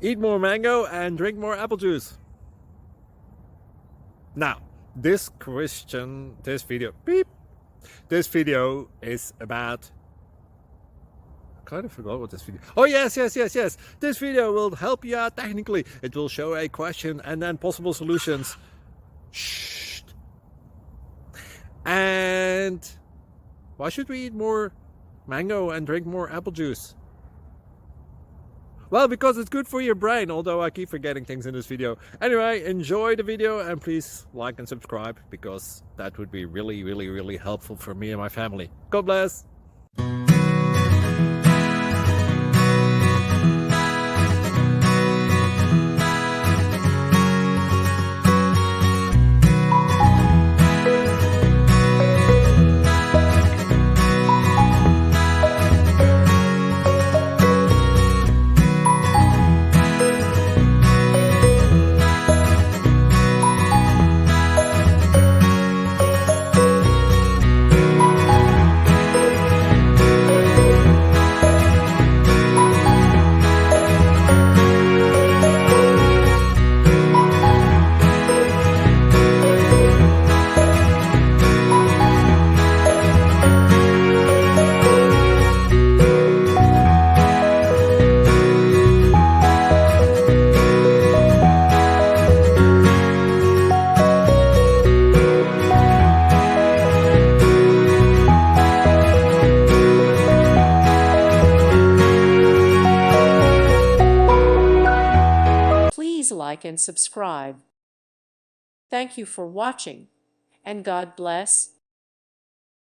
Eat more mango and drink more apple juice. Now, this video is about, I kind of forgot what this video. Oh yes. This video will help you out technically. It will show a question and then possible solutions. Shh. And why should we eat more mango and drink more apple juice? Well, because it's good for your brain, although I keep forgetting things in this video. Anyway, enjoy the video and please like and subscribe, because that would be really helpful for me and my family. God bless! Please like and subscribe. Thank you for watching, and God bless.